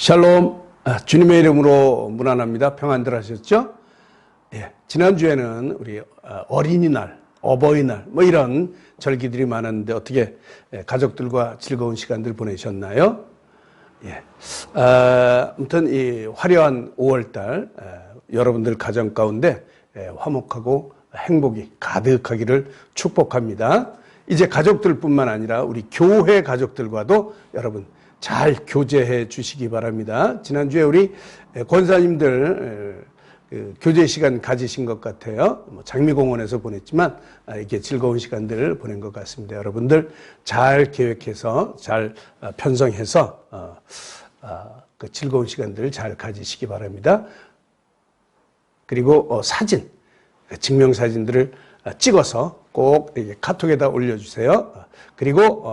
샬롬, 주님의 이름으로 문안합니다. 평안들 하셨죠? 예, 지난주에는 우리 어린이날, 어버이날 이런 절기들이 많았는데 어떻게 가족들과 즐거운 시간들 보내셨나요? 예, 아무튼 이 화려한 5월달 여러분들 가정 가운데 화목하고 행복이 가득하기를 축복합니다. 이제 가족들뿐만 아니라 우리 교회 가족들과도 여러분 잘 교제해 주시기 바랍니다. 지난주에 우리 권사님들 교제 시간 가지신 것 같아요. 장미공원에서 보냈지만 이렇게 즐거운 시간들을 보낸 것 같습니다. 여러분들 잘 계획해서 잘 편성해서 그 즐거운 시간들을 잘 가지시기 바랍니다. 그리고 사진, 증명사진들을 찍어서 꼭 카톡에다 올려주세요. 그리고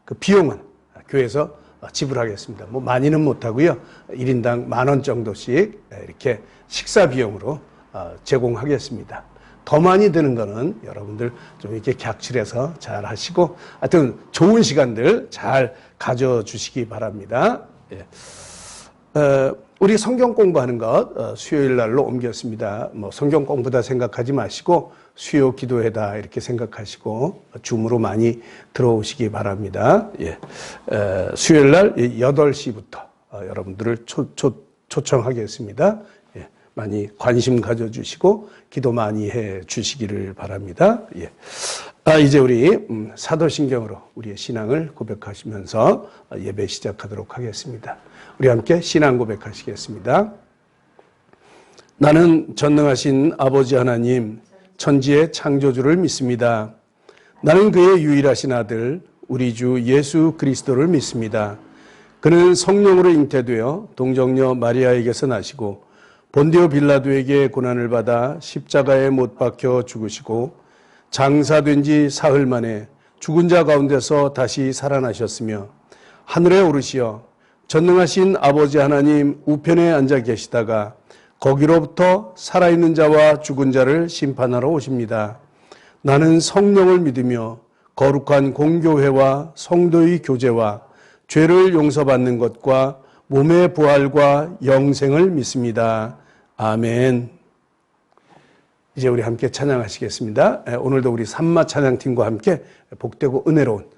그 비용은 교회에서 지불하겠습니다. 많이는 못하고요. 1인당 10,000원 정도씩 이렇게 식사 비용으로 제공하겠습니다. 더 많이 드는 거는 여러분들 좀 이렇게 객실해서 잘 하시고 하여튼 좋은 시간들 잘 가져주시기 바랍니다. 예. 우리 성경 공부하는 것 수요일 날로 옮겼습니다. 성경 공부다 생각하지 마시고 수요 기도회다 이렇게 생각하시고 줌으로 많이 들어오시기 바랍니다. 예. 수요일 날 8시부터 여러분들을 초청하겠습니다. 예. 많이 관심 가져주시고 기도 많이 해 주시기를 바랍니다. 예. 이제 우리 사도신경으로 우리의 신앙을 고백하시면서 예배 시작하도록 하겠습니다. 우리 함께 신앙 고백하시겠습니다. 나는 전능하신 아버지 하나님 천지의 창조주를 믿습니다. 나는 그의 유일하신 아들 우리 주 예수 그리스도를 믿습니다. 그는 성령으로 잉태되어 동정녀 마리아에게서 나시고 본디오 빌라도에게 고난을 받아 십자가에 못 박혀 죽으시고 장사된 지 사흘 만에 죽은 자 가운데서 다시 살아나셨으며 하늘에 오르시어 전능하신 아버지 하나님 우편에 앉아 계시다가 거기로부터 살아있는 자와 죽은 자를 심판하러 오십니다. 나는 성령을 믿으며 거룩한 공교회와 성도의 교제와 죄를 용서받는 것과 몸의 부활과 영생을 믿습니다. 아멘. 이제 우리 함께 찬양하시겠습니다. 오늘도 우리 산마 찬양팀과 함께 복되고 은혜로운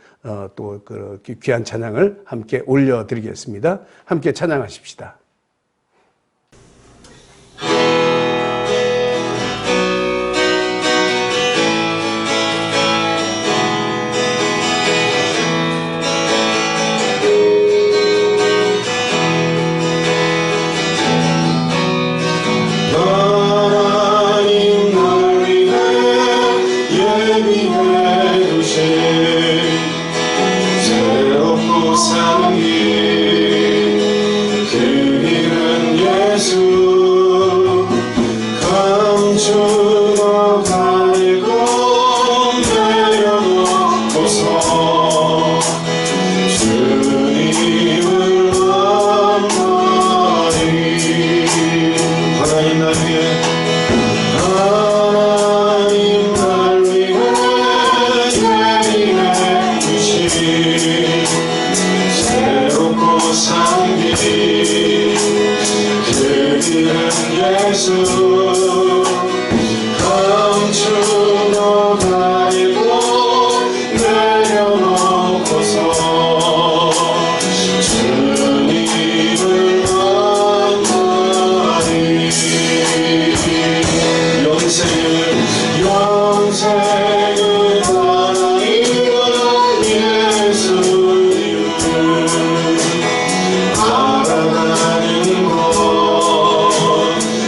또 그 귀한 찬양을 함께 올려드리겠습니다. 함께 찬양하십시다.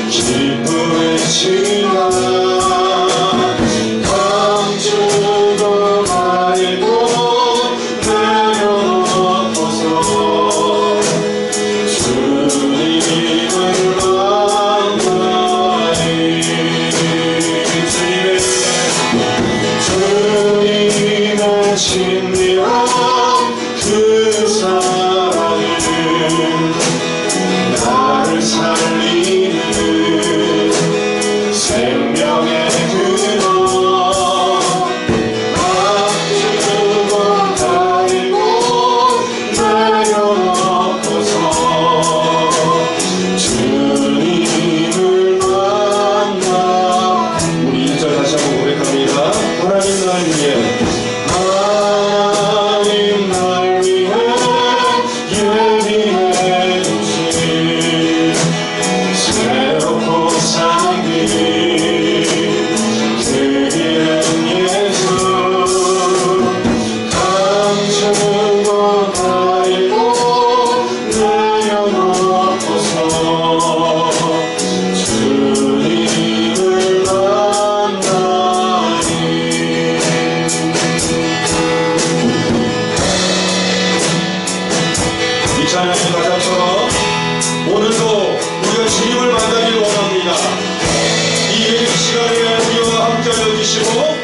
기쁨 것처럼 오늘도 우리가 주님을 만나길 원합니다. 이 예배 시간에 우리와 함께하여 주시고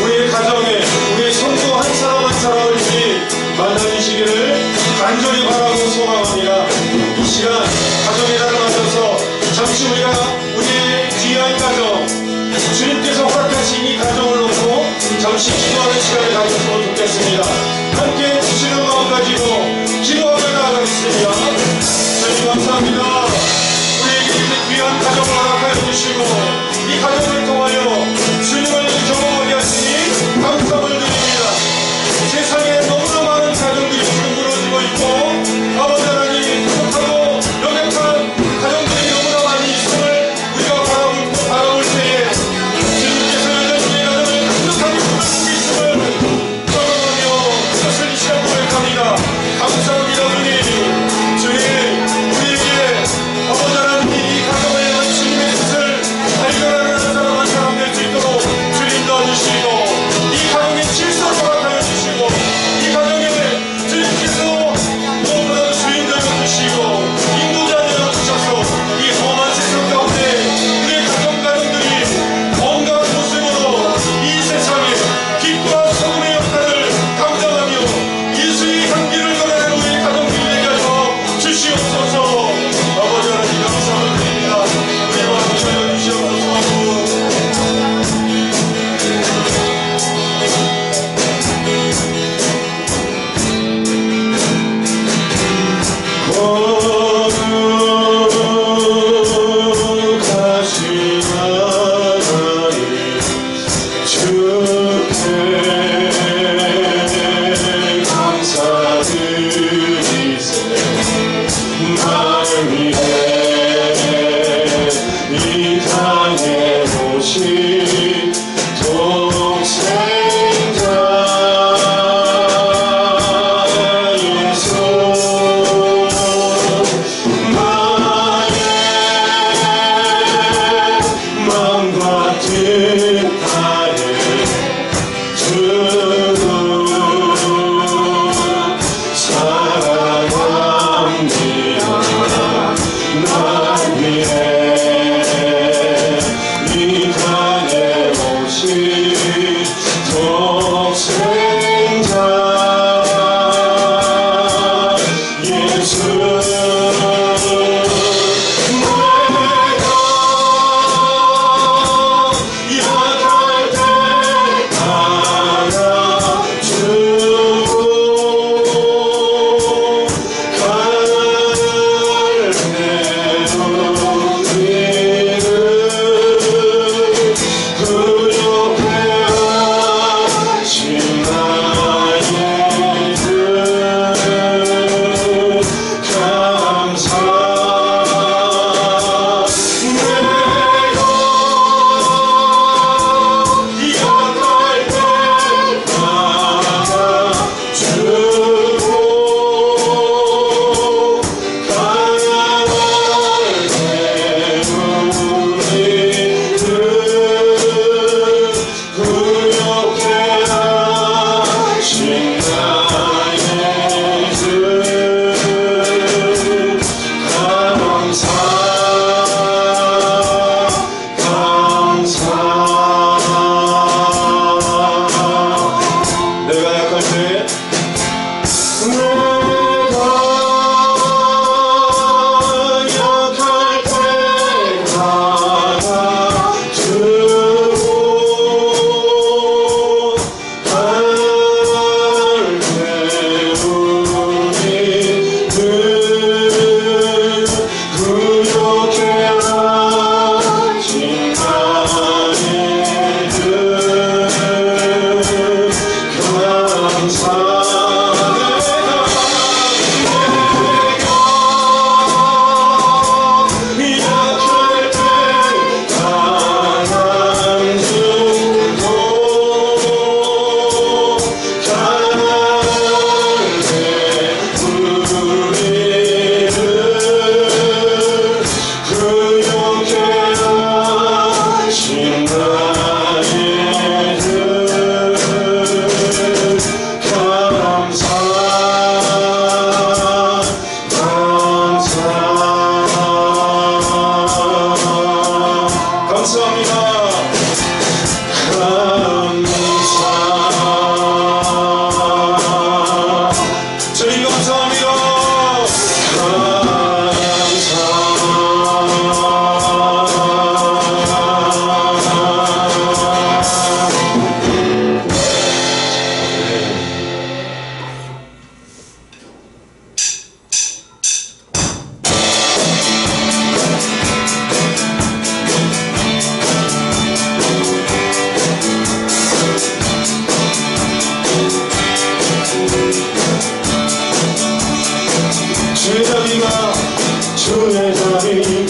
우리의 가정에 우리의 성도 한 사람 한 사람을 주님 만나주시기를 간절히 바라고 소망합니다. 이 시간 가정의 날을 맞아서 잠시 우리가 우리의 귀한 가정, 주님께서 허락하신 이 가정을 놓고 잠시 기도하는 시간을 가졌으면 좋겠습니다. 함께 주시는 마음 가지고 기도하며 나아가겠습니다. 주님 감사합니다. 우리에게 이렇게 귀한 가정을 허락하여 주시고 이 가정을 통하여 주님을 경험하게 하시니 감사를 드립니다. 세상에 너무나 많은 가정들이 지금 무너지고 있고 아버지 하나님 부족하고 연약한 가정들이 너무나 많이 있음을 우리가 바라볼 때에 주님께서 여전히 가정을 강력하게 붙들고 있음을 경험하며 그것을 이 시간 고백합니다. 감사합니다. 주님 우리에게 아버지 하나님 이 가정에 주님의 뜻을 발견하는 한 사람 한 사람 될 수 있도록 주님 도와주시고 이 가정의 질서를 허락하여 주시고 이 가정에 주님께서 무엇보다도 주인 되어주시고 인도자 되어주셔서 이 험한 세상 가운데 우리의 가정들이 건강한 모습으로 이 세상에 기뻐한 소금의 역할을 감당하며 예수의 향기를 전하는 우리의 가정들이 되게 하여 주시옵소서. 아버지 하나님 감사를 드립니다. 우리와 함께하여 주시옵소서. 거룩하신 하나님 주께 감사드리세. 나를 위해 이 땅에 오신 동생자 예수 나의 마음과 뜻 다해 주를 사랑합니다. 날 위해 이 땅에 오신 독생자 예수 약할 때 알아주고 갈매로 우리를 구속해 하신 나의 뜻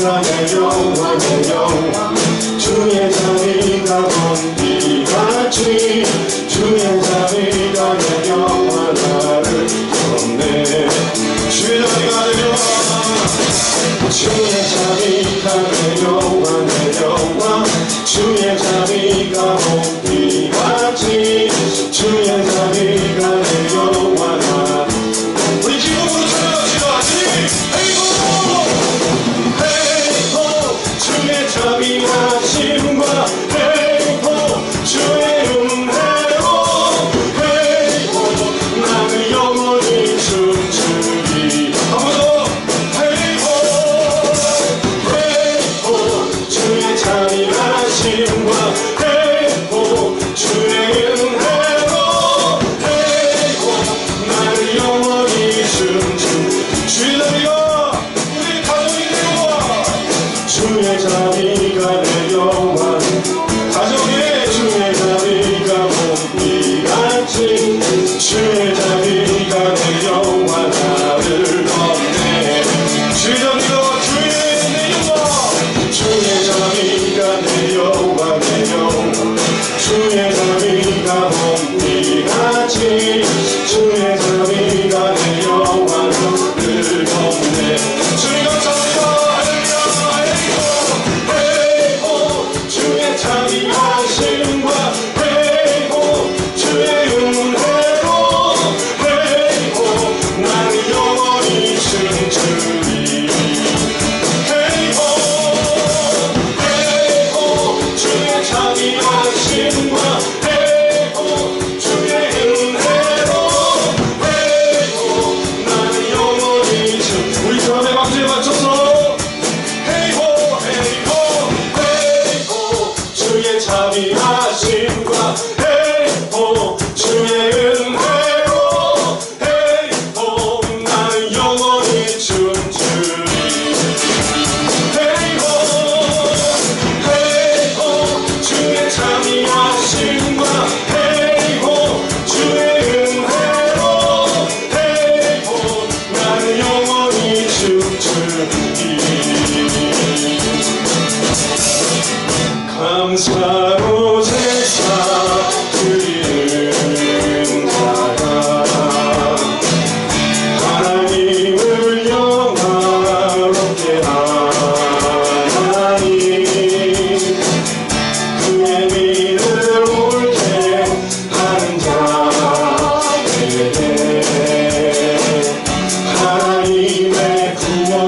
자비가 내려와 내려와 주의 자비가 번비같이 주의 자비가 내려와 나를 덮네 주의 자비가 내려와 주의 자비가 내려와 내려와 주의 자비가 번비같이 주의 자비가 내려와 나 우리 기쁨으로 찬양합시다. 헤이호 주의 자비하심과 헤이호 주의 은혜로 헤이호 나는 영원히 춤추리 한번더 헤이호 주의 자비하심과 헤이호 주의 은혜로 헤이호 나는 영원히 춤추리 주의 자비가 우리 가정이 내려와 주의 자비가 내려와 가정에 주의 자비가 몸비같이 주의 자비가 내려와 나를 덮네 주의 자비가 주의 자비가 내려와 내려와 주의 자비가 몸비같이 주의 자비가 내려와 나를 덮네 주님 감사합니다. 주의 자비하심과 헤이호 주의 은혜로 헤이호 나는 영원히 춤추리 헤이호 주의 자비하심과 헤이호 주의 은혜로 헤이호 나는 영원히 우리 드럼의 박수에 맞춰서 헤이호 주의 자비하심과 헤이호 주의 은혜로 헤이호 나는 영원히 춤추리 헤이호 주의 자비하심과 헤이호 주의 은혜로 헤이호 나는 영원히 춤추리 감사로 제사 드리는 자가 하나님을 영화롭게 하나니 그의 믿음을 옳게 하는 자에게 하나님의 구원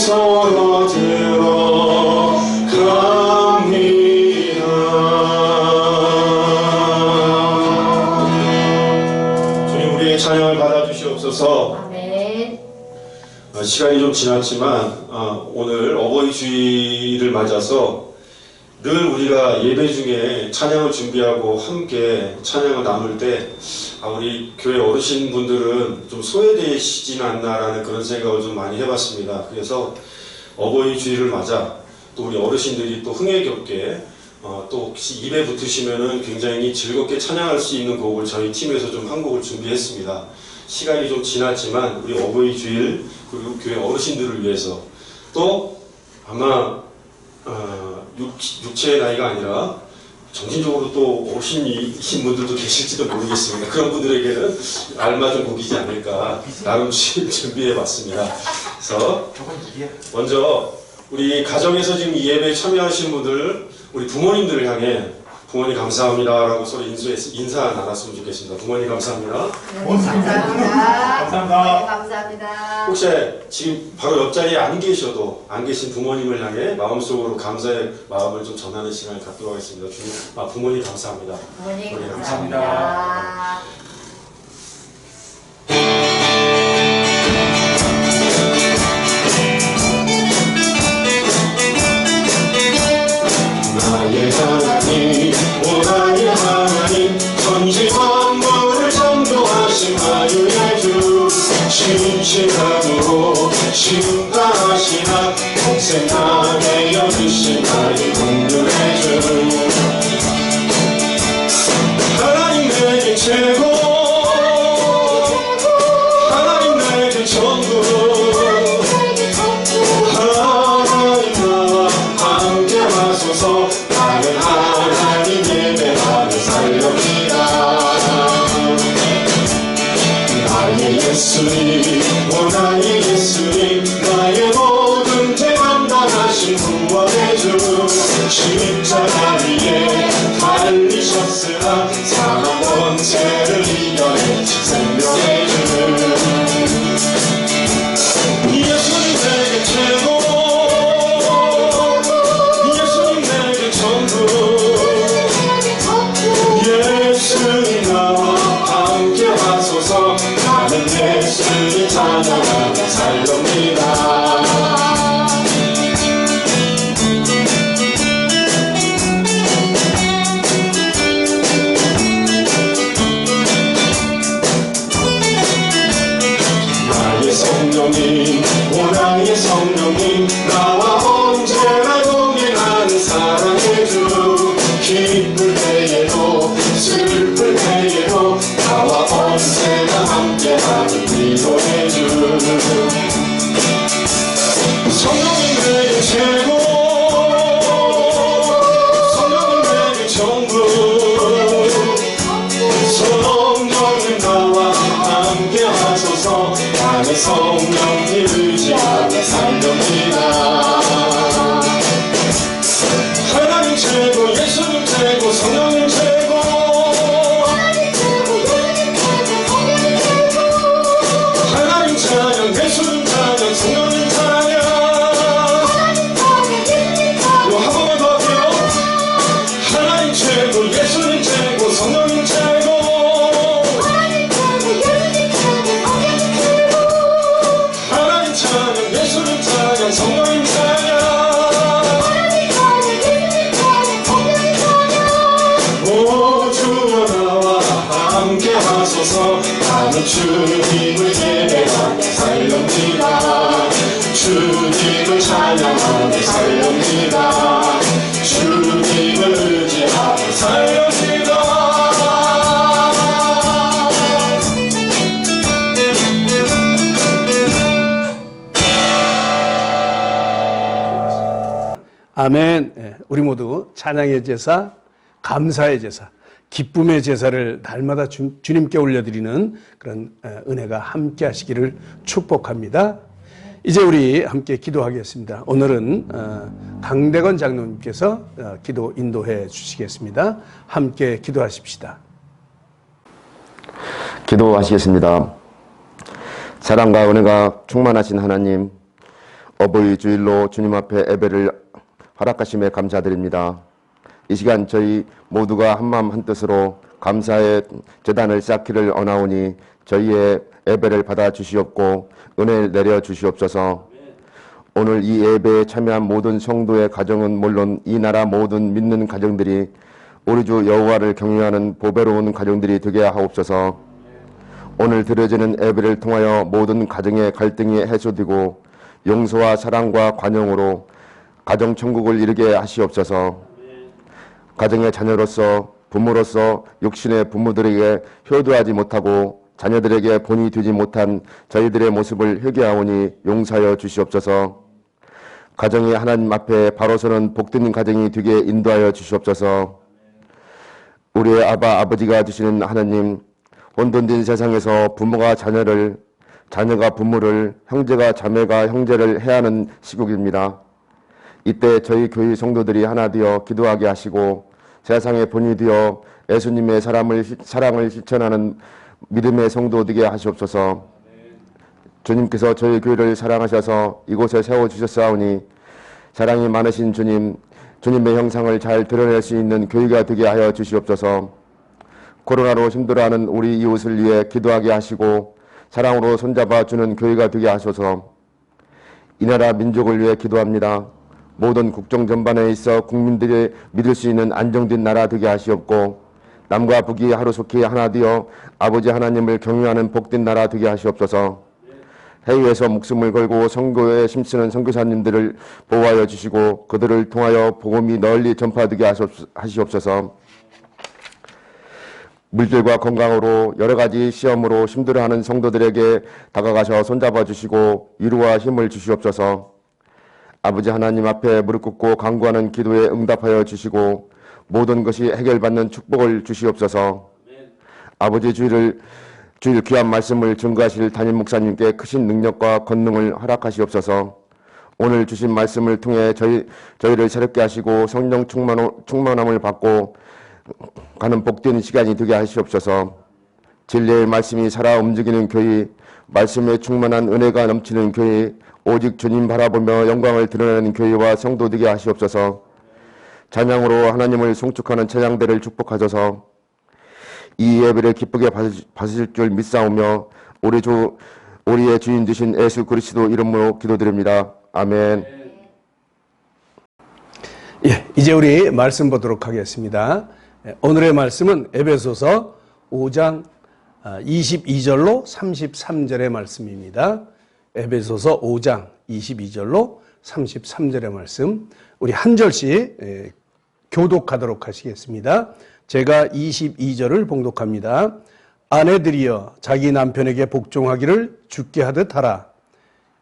서로 들어갑니다. 주님, 우리의 찬양을 받아주시옵소서. 아멘. 시간이 좀 지났지만 오늘 어버이 주일을 맞아서 늘 우리가 예배 중에 찬양을 준비하고 함께 찬양을 나눌 때 우리 교회 어르신분들은 좀 소외되시진 않나라는 그런 생각을 좀 많이 해봤습니다. 그래서 어버이 주일을 맞아 또 우리 어르신들이 또 흥에 또 혹시 입에 붙으시면은 굉장히 즐겁게 찬양할 수 있는 곡을 저희 팀에서 좀 한 곡을 준비했습니다. 시간이 좀 지났지만 우리 어버이 주일 그리고 교회 어르신들을 위해서 또 아마 육체의 나이가 아니라 정신적으로 또 어르신이신 분들도 계실지도 모르겠습니다. 그런 분들에게는 알맞은 곡이지 않을까 나름 준비해봤습니다. 그래서 먼저 우리 가정에서 지금 이 예배에 참여하신 분들, 우리 부모님들을 향해 부모님 감사합니다라고 서로 인사 나눴으면 좋겠습니다. 부모님 감사합니다. 감사합니다. 감사합니다. 혹시 지금 바로 옆자리에 안 계셔도 안 계신 부모님을 향해 마음속으로 감사의 마음을 좀 전하는 시간을 갖도록 하겠습니다. 주님, 부모님 감사합니다. 부모님 감사합니다. 나의 하나님, 오 나의 하나님, 천지 만물을 창조하신 아유의 주, 신실함으로 심판하시나 평생 나에 여주신 아유 공유의 주. 하나님 내게 최고, 하나님 내게 전부, 하나님 나와 함께 하소서. 나는 하나님 예배하며 살렵니다. 나의 예수님, 오 나의 예수님, 나의 모든 죄 감당하신 구원의 주, 십자가 위에 달리셨으나 사망 원죄를 이겨내신 생명의 주. 예수님 내게 최고, 예수님 내게 전부, 예수님 나와 함께 하소서. 나는 예수님 찬양하며 살렵니다. 나의 성령님, 오 나의 성령님, 나와 언제나 동행하는 사랑의 주, 기쁠 때에도 슬플 때에도 나와 언제나 함께하는 위로의 주. 성령님 내게 최고, 성령님 내게 전부, 성령님 나와 함께 하소서. 나는 성령님 의지하며 살렵니다. 하나님 최고, 예수님 최고, 성령님 최고, 하나님 찬양, 예수님 찬양, 성령님 찬양. 한 번만 더 할게요. 하나님 최고, 예수님 최고, 성령님 최고, 하나님 찬양, 예수님 찬양, 성령님 찬양. 오 주여 나와 함께 하소서. 나는 주님을 예배하며 살렵니다. 주님을 찬양하며 살렵니다. 주님을 의지하며 살렵니다. 아멘. 우리 모두 찬양의 제사, 감사의 제사, 기쁨의 제사를 날마다 주님께 올려드리는 그런 은혜가 함께 하시기를 축복합니다. 이제 우리 함께 기도하겠습니다. 오늘은 강대건 장로님께서 기도 인도해 주시겠습니다. 함께 기도하십시다. 기도하시겠습니다. 사랑과 은혜가 충만하신 하나님, 어버이 주일로 주님 앞에 예배를 허락하심에 감사드립니다. 이 시간 저희 모두가 한마음 한뜻으로 감사의 제단을 쌓기를 원하오니 저희의 예배를 받아 주시옵고 은혜를 내려 주시옵소서. 오늘 이 예배에 참여한 모든 성도의 가정은 물론 이 나라 모든 믿는 가정들이 우리 주 여호와를 경외하는 보배로운 가정들이 되게 하옵소서. 오늘 드려지는 예배를 통하여 모든 가정의 갈등이 해소되고 용서와 사랑과 관용으로 가정 천국을 이루게 하시옵소서. 가정의 자녀로서 부모로서 육신의 부모들에게 효도하지 못하고 자녀들에게 본이 되지 못한 저희들의 모습을 회개하오니 용서하여 주시옵소서. 가정이 하나님 앞에 바로 서는 복된 가정이 되게 인도하여 주시옵소서. 우리의 아버지가 되시는 하나님, 혼돈된 세상에서 부모가 자녀를, 자녀가 부모를, 형제가 자매가 형제를 해하는 시국입니다. 이때 저희 교회 성도들이 하나 되어 기도하게 하시고 세상의 본이 되어 예수님의 사랑을 실천하는 믿음의 성도 되게 하시옵소서. 주님께서 저희 교회를 사랑하셔서 이곳에 세워주셨사오니 사랑이 많으신 주님, 주님의 형상을 잘 드러낼 수 있는 교회가 되게 하여 주시옵소서. 코로나로 힘들어하는 우리 이웃을 위해 기도하게 하시고 사랑으로 손잡아 주는 교회가 되게 하셔서 이 나라 민족을 위해 기도합니다. 모든 국정 전반에 있어 국민들이 믿을 수 있는 안정된 나라 되게 하시옵고 남과 북이 하루속히 하나 되어 아버지 하나님을 경외하는 복된 나라 되게 하시옵소서. 해외에서 목숨을 걸고 선교에 힘쓰는 선교사님들을 보호하여 주시고 그들을 통하여 복음이 널리 전파되게 하시옵소서. 물질과 건강으로 여러 가지 시험으로 힘들어하는 성도들에게 다가가셔 손잡아 주시고 위로와 힘을 주시옵소서. 아버지 하나님 앞에 무릎 꿇고 간구하는 기도에 응답하여 주시고 모든 것이 해결받는 축복을 주시옵소서. 아버지 주일 귀한 말씀을 증거하실 담임 목사님께 크신 능력과 권능을 허락하시옵소서. 오늘 주신 말씀을 통해 저희를 새롭게 하시고 성령 충만함을 받고 가는 복된 시간이 되게 하시옵소서. 진리의 말씀이 살아 움직이는 교회, 말씀에 충만한 은혜가 넘치는 교회, 오직 주님 바라보며 영광을 드러내는 교회와 성도 되게 하시옵소서. 찬양으로 하나님을 송축하는 찬양대를 축복하셔서 이 예배를 기쁘게 받으실 줄 믿사오며 우리의 주인 되신 예수 그리스도 이름으로 기도드립니다. 아멘. 예, 이제 우리 말씀 보도록 하겠습니다. 오늘의 말씀은 에베소서 5장 22절로 33절의 말씀입니다. 에베소서 5장 22절로 33절의 말씀, 우리 한 절씩 교독하도록 하시겠습니다. 제가 22절을 봉독합니다. 아내들이여 자기 남편에게 복종하기를 주께 하듯 하라.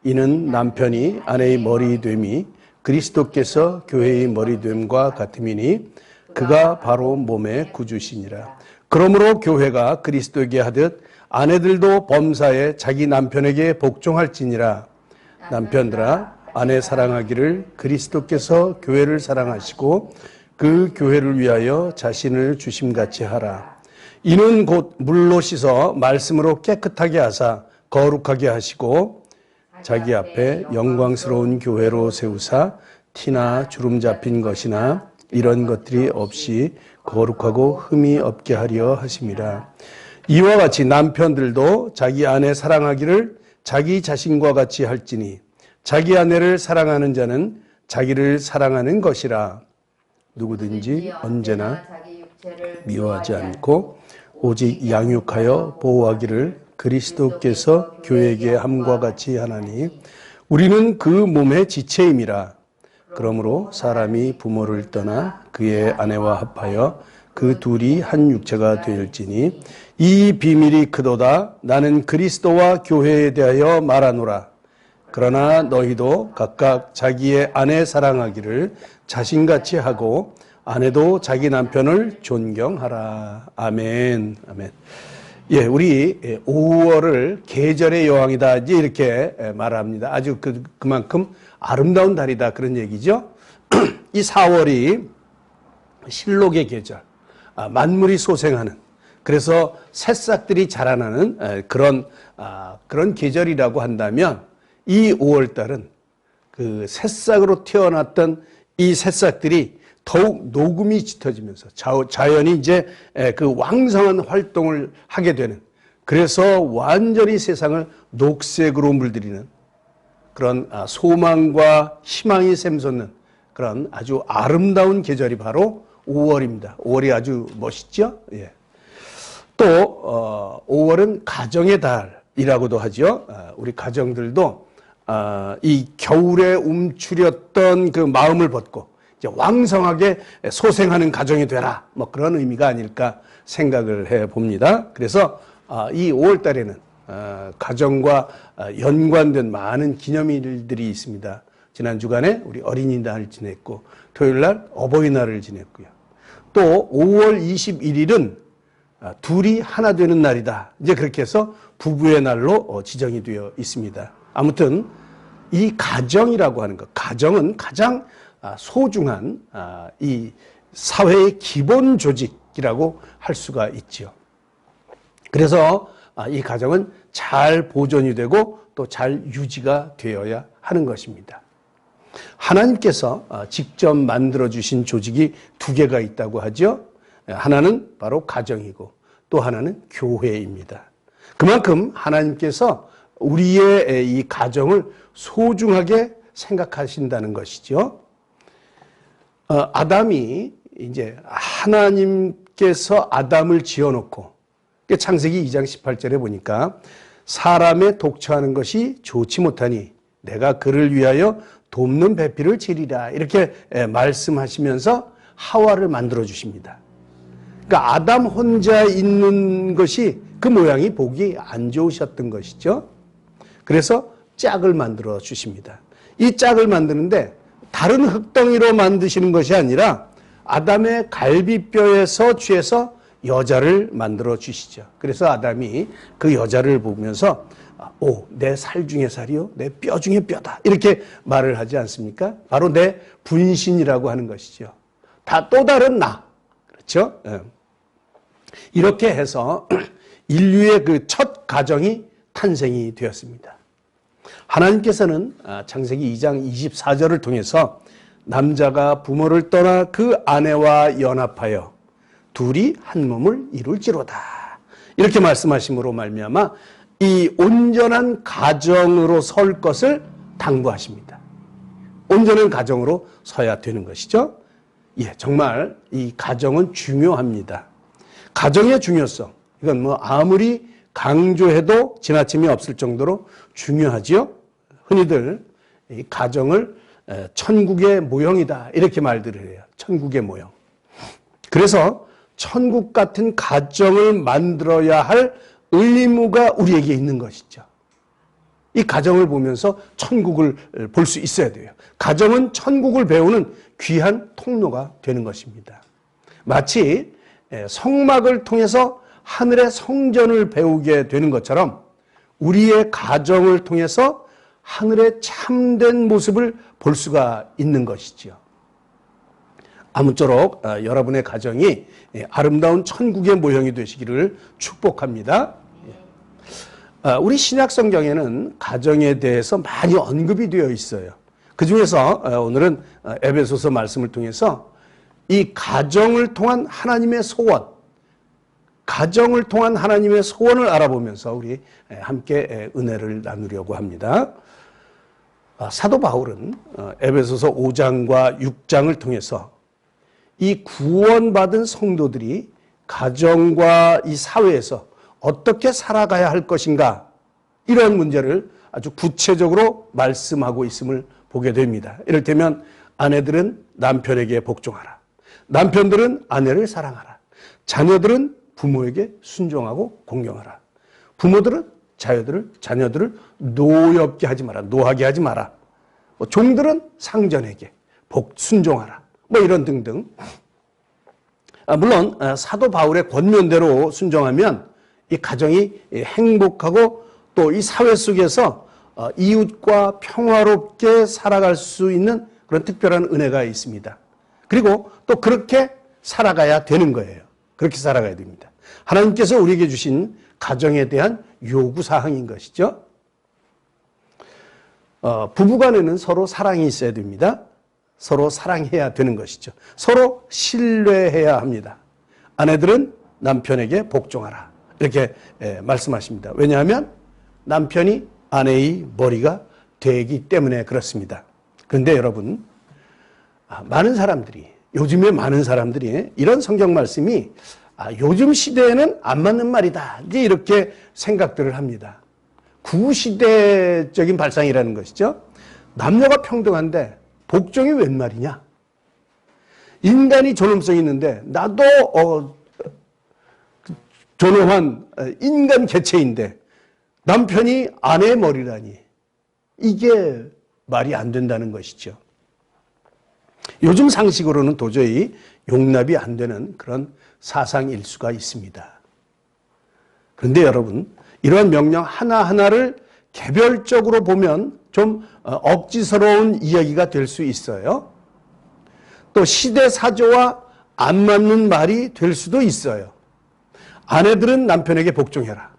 이는 남편이 아내의 머리 됨이 그리스도께서 교회의 머리 됨과 같음이니 그가 바로 몸의 구주시니라. 그러므로 교회가 그리스도에게 하듯 아내들도 범사에 자기 남편에게 복종할지니라. 남편들아 아내 사랑하기를 그리스도께서 교회를 사랑하시고 그 교회를 위하여 자신을 주심같이 하라. 이는 곧 물로 씻어 말씀으로 깨끗하게 하사 거룩하게 하시고 자기 앞에 영광스러운 교회로 세우사 티나 주름 잡힌 것이나 이런 것들이 없이 거룩하고 흠이 없게 하려 하심이라. 이와 같이 남편들도 자기 아내 사랑하기를 자기 자신과 같이 할지니 자기 아내를 사랑하는 자는 자기를 사랑하는 것이라. 누구든지 언제나 미워하지 않고 오직 양육하여 보호하기를 그리스도께서 교회에게 함과 같이 하나니 우리는 그 몸의 지체임이라. 그러므로 사람이 부모를 떠나 그의 아내와 합하여 그 둘이 한 육체가 될지니 이 비밀이 크도다. 나는 그리스도와 교회에 대하여 말하노라. 그러나 너희도 각각 자기의 아내 사랑하기를 자신같이 하고 아내도 자기 남편을 존경하라. 아멘. 아멘. 예, 우리 5월을 계절의 여왕이다 이렇게 말합니다. 아주 그만큼 아름다운 달이다 그런 얘기죠. 이 4월이 실록의 계절, 만물이 소생하는, 그래서 새싹들이 자라나는 그런 계절이라고 한다면 이 5월 달은 그 새싹으로 태어났던 이 새싹들이 더욱 녹음이 짙어지면서 자연이 이제 그 왕성한 활동을 하게 되는, 그래서 완전히 세상을 녹색으로 물들이는 그런 소망과 희망이 샘솟는 그런 아주 아름다운 계절이 바로 5월입니다. 5월이 아주 멋있죠? 예. 또 5월은 가정의 달이라고도 하죠. 우리 가정들도 이 겨울에 움츠렸던 그 마음을 벗고 이제 왕성하게 소생하는 가정이 되라, 뭐 그런 의미가 아닐까 생각을 해 봅니다. 그래서 이 5월 달에는 가정과 연관된 많은 기념일들이 있습니다. 지난 주간에 우리 어린이날을 지냈고, 토요일 날 어버이날을 지냈고요. 또 5월 21일은 둘이 하나 되는 날이다, 이제 그렇게 해서 부부의 날로 지정이 되어 있습니다. 아무튼 이 가정이라고 하는 것, 가정은 가장 소중한 이 사회의 기본 조직이라고 할 수가 있죠. 그래서 이 가정은 잘 보존이 되고 또 잘 유지가 되어야 하는 것입니다. 하나님께서 직접 만들어주신 조직이 두 개가 있다고 하죠. 하나는 바로 가정이고 또 하나는 교회입니다. 그만큼 하나님께서 우리의 이 가정을 소중하게 생각하신다는 것이죠. 아담이 이제 하나님께서 아담을 지어놓고, 창세기 2장 18절에 보니까 사람의 독처하는 것이 좋지 못하니 내가 그를 위하여 돕는 배필을 지리라, 이렇게 말씀하시면서 하와를 만들어 주십니다. 그러니까 아담 혼자 있는 것이 그 모양이 보기 안 좋으셨던 것이죠. 그래서 짝을 만들어 주십니다. 이 짝을 만드는데 다른 흙덩이로 만드시는 것이 아니라 아담의 갈비뼈에서 취해서 여자를 만들어 주시죠. 그래서 아담이 그 여자를 보면서 내 살 중에 살이요, 내 뼈 중에 뼈다, 이렇게 말을 하지 않습니까? 바로 내 분신이라고 하는 것이죠. 다 또 다른 나, 그렇죠? 이렇게 해서 인류의 그 첫 가정이 탄생이 되었습니다. 하나님께서는 창세기 2장 24절을 통해서 남자가 부모를 떠나 그 아내와 연합하여 둘이 한 몸을 이룰지로다, 이렇게 말씀하심으로 말미암아 이 온전한 가정으로 설 것을 당부하십니다. 온전한 가정으로 서야 되는 것이죠. 예, 정말 이 가정은 중요합니다. 가정의 중요성, 이건 뭐 아무리 강조해도 지나침이 없을 정도로 중요하지요. 흔히들 이 가정을 천국의 모형이다, 이렇게 말들을 해요. 천국의 모형. 그래서 천국 같은 가정을 만들어야 할 의무가 우리에게 있는 것이죠. 이 가정을 보면서 천국을 볼 수 있어야 돼요. 가정은 천국을 배우는 귀한 통로가 되는 것입니다. 마치 성막을 통해서 하늘의 성전을 배우게 되는 것처럼 우리의 가정을 통해서 하늘의 참된 모습을 볼 수가 있는 것이죠. 아무쪼록 여러분의 가정이 아름다운 천국의 모형이 되시기를 축복합니다. 우리 신약 성경에는 가정에 대해서 많이 언급이 되어 있어요. 그 중에서 오늘은 에베소서 말씀을 통해서 이 가정을 통한 하나님의 소원, 가정을 통한 하나님의 소원을 알아보면서 우리 함께 은혜를 나누려고 합니다. 사도 바울은 에베소서 5장과 6장을 통해서 이 구원받은 성도들이 가정과 이 사회에서 어떻게 살아가야 할 것인가, 이런 문제를 아주 구체적으로 말씀하고 있음을 보게 됩니다. 이를테면 아내들은 남편에게 복종하라, 남편들은 아내를 사랑하라, 자녀들은 부모에게 순종하고 공경하라, 부모들은 자녀들을 노엽게 하지 마라, 노하게 하지 마라, 종들은 상전에게 순종하라, 뭐 이런 등등. 물론 사도 바울의 권면대로 순종하면 이 가정이 행복하고 또 이 사회 속에서 이웃과 평화롭게 살아갈 수 있는 그런 특별한 은혜가 있습니다. 그리고 또 그렇게 살아가야 되는 거예요. 그렇게 살아가야 됩니다. 하나님께서 우리에게 주신 가정에 대한 요구사항인 것이죠. 부부간에는 서로 사랑이 있어야 됩니다. 서로 사랑해야 되는 것이죠. 서로 신뢰해야 합니다. 아내들은 남편에게 복종하라. 이렇게 말씀하십니다. 왜냐하면 남편이 아내의 머리가 되기 때문에 그렇습니다. 그런데 여러분, 많은 사람들이, 요즘에 많은 사람들이 이런 성경 말씀이 요즘 시대에는 안 맞는 말이다, 이제 이렇게 생각들을 합니다. 구시대적인 발상이라는 것이죠. 남녀가 평등한데 복종이 웬 말이냐? 인간이 존엄성이 있는데 나도 존엄한 인간 개체인데 남편이 아내의 머리라니, 이게 말이 안 된다는 것이죠. 요즘 상식으로는 도저히 용납이 안 되는 그런 사상일 수가 있습니다. 그런데 여러분, 이러한 명령 하나하나를 개별적으로 보면 좀 억지스러운 이야기가 될 수 있어요. 또 시대 사조와 안 맞는 말이 될 수도 있어요. 아내들은 남편에게 복종해라.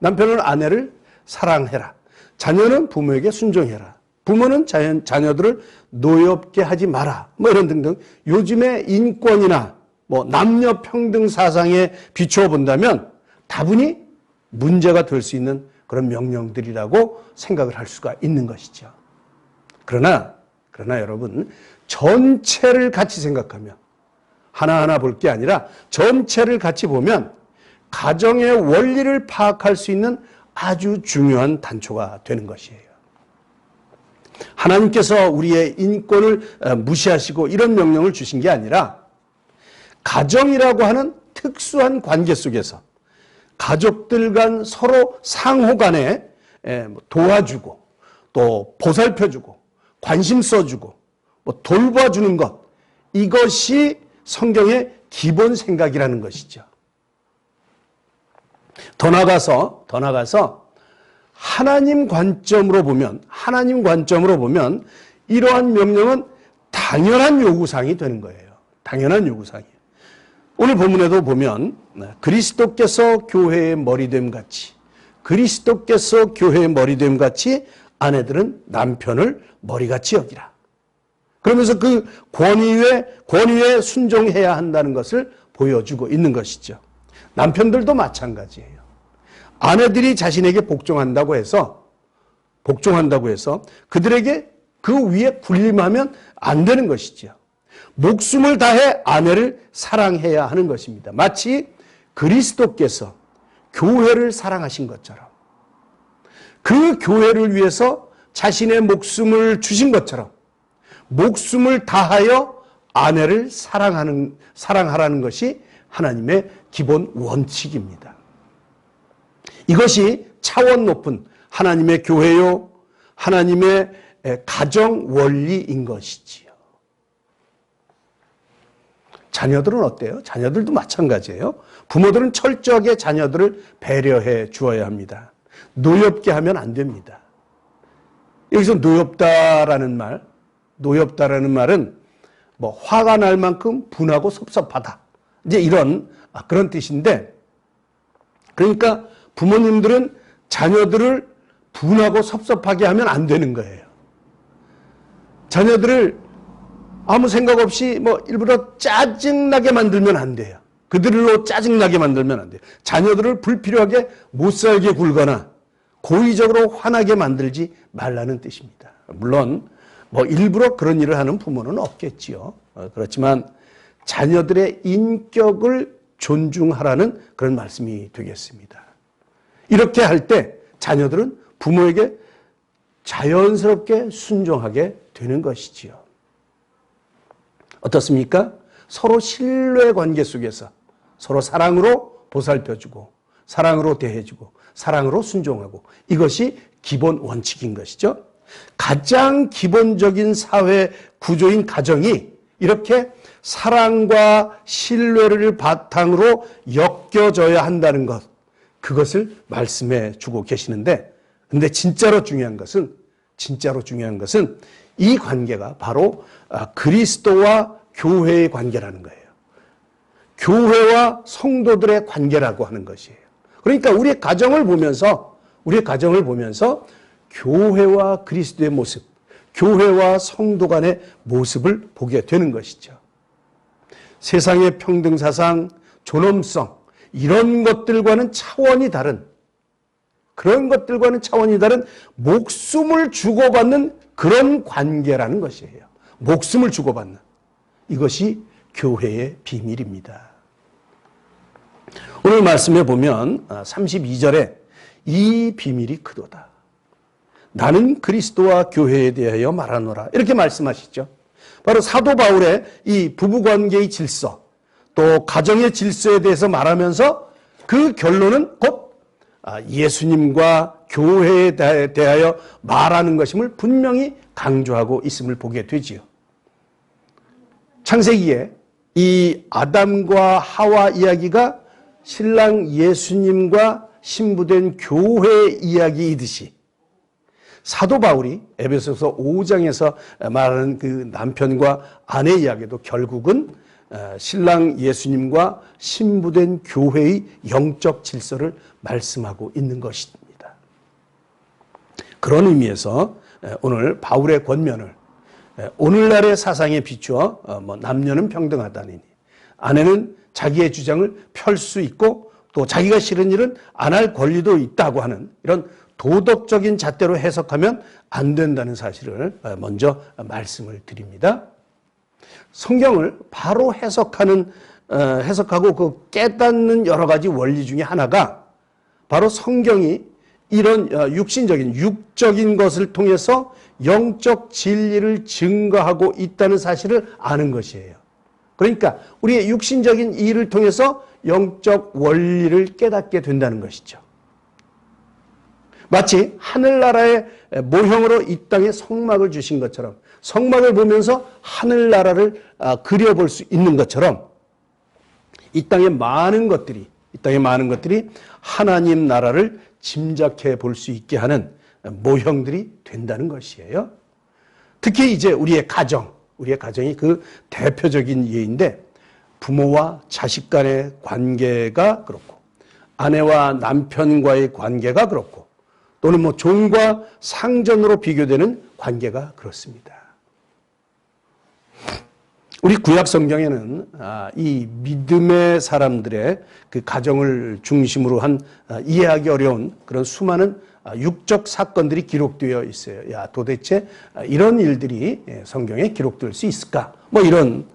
남편은 아내를 사랑해라. 자녀는 부모에게 순종해라. 부모는 자녀들을 노엽게 하지 마라. 뭐 이런 등등. 요즘의 인권이나 뭐 남녀 평등 사상에 비추어 본다면 다분히 문제가 될 수 있는 그런 명령들이라고 생각을 할 수가 있는 것이죠. 그러나 여러분, 전체를 같이 생각하면, 하나하나 볼 게 아니라 전체를 같이 보면 가정의 원리를 파악할 수 있는 아주 중요한 단초가 되는 것이에요. 하나님께서 우리의 인권을 무시하시고 이런 명령을 주신 게 아니라 가정이라고 하는 특수한 관계 속에서 가족들 간 서로 상호 간에 도와주고 또 보살펴주고 관심 써주고 뭐 돌봐주는 것, 이것이 성경의 기본 생각이라는 것이죠. 더 나아가서 하나님 관점으로 보면 이러한 명령은 당연한 요구사항이 되는 거예요. 당연한 요구사항이에요. 오늘 본문에도 보면 그리스도께서 교회의 머리됨 같이 아내들은 남편을 머리같이 여기라. 그러면서 그 권위에 순종해야 한다는 것을 보여주고 있는 것이죠. 남편들도 마찬가지예요. 아내들이 자신에게 복종한다고 해서 그들에게 그 위에 군림하면 안 되는 것이죠. 목숨을 다해 아내를 사랑해야 하는 것입니다. 마치 그리스도께서 교회를 사랑하신 것처럼, 그 교회를 위해서 자신의 목숨을 주신 것처럼 목숨을 다하여 아내를 사랑하라는 것이 하나님의 기본 원칙입니다. 이것이 차원 높은 하나님의 교회요, 하나님의 가정 원리인 것이지요. 자녀들은 어때요? 자녀들도 마찬가지예요. 부모들은 철저하게 자녀들을 배려해 주어야 합니다. 노엽게 하면 안 됩니다. 여기서 노엽다라는 말은 뭐 화가 날 만큼 분하고 섭섭하다, 이제 그런 뜻인데, 그러니까 부모님들은 자녀들을 분하고 섭섭하게 하면 안 되는 거예요. 자녀들을 아무 생각 없이 뭐 일부러 짜증나게 만들면 안 돼요. 그들로 짜증나게 만들면 안 돼요. 자녀들을 불필요하게 못 살게 굴거나 고의적으로 화나게 만들지 말라는 뜻입니다. 물론 뭐 일부러 그런 일을 하는 부모는 없겠지요. 그렇지만 자녀들의 인격을 존중하라는 그런 말씀이 되겠습니다. 이렇게 할 때 자녀들은 부모에게 자연스럽게 순종하게 되는 것이지요. 어떻습니까? 서로 신뢰 관계 속에서 서로 사랑으로 보살펴주고, 사랑으로 대해주고, 사랑으로 순종하고, 이것이 기본 원칙인 것이죠. 가장 기본적인 사회 구조인 가정이 이렇게 사랑과 신뢰를 바탕으로 엮여져야 한다는 것, 그것을 말씀해 주고 계시는데, 근데 진짜로 중요한 것은 이 관계가 바로 그리스도와 교회의 관계라는 거예요. 교회와 성도들의 관계라고 하는 것이에요. 그러니까 우리의 가정을 보면서 교회와 그리스도의 모습, 교회와 성도 간의 모습을 보게 되는 것이죠. 세상의 평등사상, 존엄성 이런 것들과는 차원이 다른, 그런 것들과는 차원이 다른 목숨을 주고받는 그런 관계라는 것이에요. 목숨을 주고받는, 이것이 교회의 비밀입니다. 오늘 말씀에 보면 32절에 이 비밀이 크도다. 나는 그리스도와 교회에 대하여 말하노라. 이렇게 말씀하시죠. 바로 사도 바울의 이 부부관계의 질서, 또 가정의 질서에 대해서 말하면서 그 결론은 곧 예수님과 교회에 대하여 말하는 것임을 분명히 강조하고 있음을 보게 되지요. 창세기에 이 아담과 하와 이야기가 신랑 예수님과 신부된 교회의 이야기이듯이 사도 바울이 에베소서 5장에서 말하는 그 남편과 아내 이야기도 결국은 신랑 예수님과 신부된 교회의 영적 질서를 말씀하고 있는 것입니다. 그런 의미에서 오늘 바울의 권면을 오늘날의 사상에 비추어 남녀는 평등하다니, 아내는 자기의 주장을 펼 수 있고 또 자기가 싫은 일은 안 할 권리도 있다고 하는 이런 도덕적인 잣대로 해석하면 안 된다는 사실을 먼저 말씀을 드립니다. 성경을 바로 해석하고 그 깨닫는 여러 가지 원리 중에 하나가 바로 성경이 이런 육적인 것을 통해서 영적 진리를 증거하고 있다는 사실을 아는 것이에요. 그러니까 우리의 육신적인 일을 통해서 영적 원리를 깨닫게 된다는 것이죠. 마치 하늘나라의 모형으로 이 땅에 성막을 주신 것처럼, 성막을 보면서 하늘나라를 그려볼 수 있는 것처럼 이 땅의 많은 것들이 하나님 나라를 짐작해 볼 수 있게 하는 모형들이 된다는 것이에요. 특히 이제 우리의 가정이 그 대표적인 예인데, 부모와 자식 간의 관계가 그렇고, 아내와 남편과의 관계가 그렇고, 또는 종과 상전으로 비교되는 관계가 그렇습니다. 우리 구약 성경에는 이 믿음의 사람들의 그 가정을 중심으로 한 이해하기 어려운 그런 수많은 육적 사건들이 기록되어 있어요. 도대체 이런 일들이 성경에 기록될 수 있을까? 이런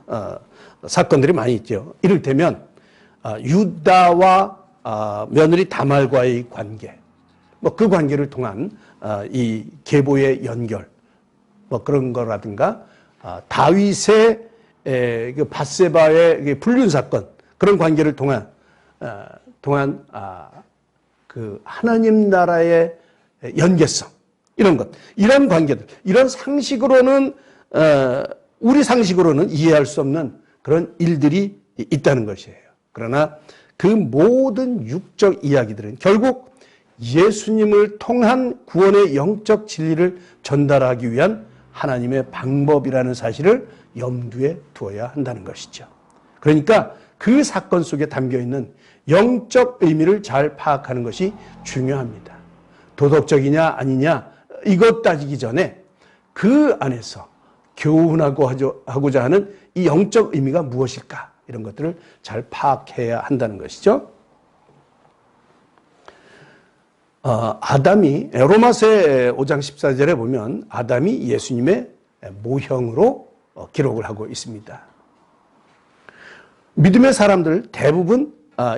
사건들이 많이 있죠. 이를테면 유다와 며느리 다말과의 관계, 그 관계를 통한 이 계보의 연결, 그런 거라든가 다윗의 그 밧세바의 불륜 사건, 그런 관계를 통한 그 하나님 나라의 연계성, 이런 관계들, 이런 상식으로는 우리 상식으로는 이해할 수 없는 그런 일들이 있다는 것이에요. 그러나 그 모든 육적 이야기들은 결국 예수님을 통한 구원의 영적 진리를 전달하기 위한 하나님의 방법이라는 사실을 염두에 두어야 한다는 것이죠. 그러니까 그 사건 속에 담겨있는 영적 의미를 잘 파악하는 것이 중요합니다. 도덕적이냐 아니냐 이것 따지기 전에 그 안에서 교훈하고자 하는 이 영적 의미가 무엇일까, 이런 것들을 잘 파악해야 한다는 것이죠. 아담이 로마서 5장 14절에 보면 아담이 예수님의 모형으로 기록을 하고 있습니다. 믿음의 사람들 대부분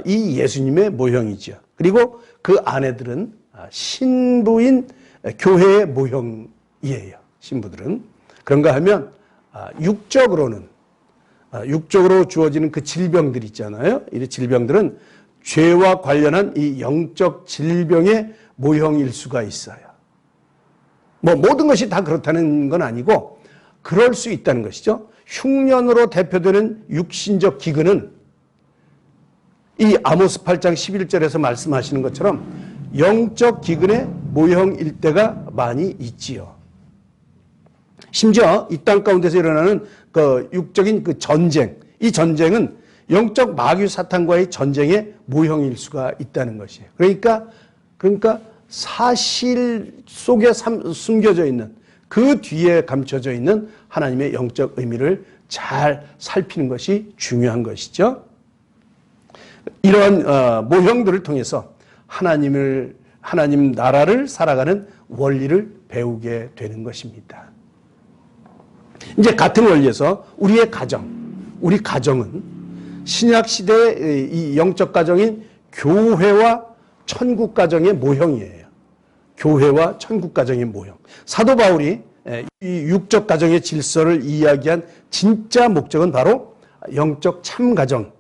이 예수님의 모형이죠. 그리고 그 아내들은 신부인 교회의 모형이에요. 신부들은. 그런가 하면 육적으로 주어지는 그 질병들 있잖아요. 이 질병들은 죄와 관련한 이 영적 질병의 모형일 수가 있어요. 모든 것이 다 그렇다는 건 아니고 그럴 수 있다는 것이죠. 흉년으로 대표되는 육신적 기근은 이 아모스 8장 11절에서 말씀하시는 것처럼 영적 기근의 모형일 때가 많이 있지요. 심지어 이 땅 가운데서 일어나는 그 육적인 그 전쟁, 이 전쟁은 영적 마귀 사탄과의 전쟁의 모형일 수가 있다는 것이에요. 그러니까 사실 속에 숨겨져 있는 그 뒤에 감춰져 있는 하나님의 영적 의미를 잘 살피는 것이 중요한 것이죠. 이런 모형들을 통해서 하나님 나라를 살아가는 원리를 배우게 되는 것입니다. 이제 같은 원리에서 우리 가정은 신약 시대의 이 영적 가정인 교회와 천국 가정의 모형이에요. 교회와 천국 가정의 모형. 사도 바울이 이 육적 가정의 질서를 이야기한 진짜 목적은 바로 영적 참가정,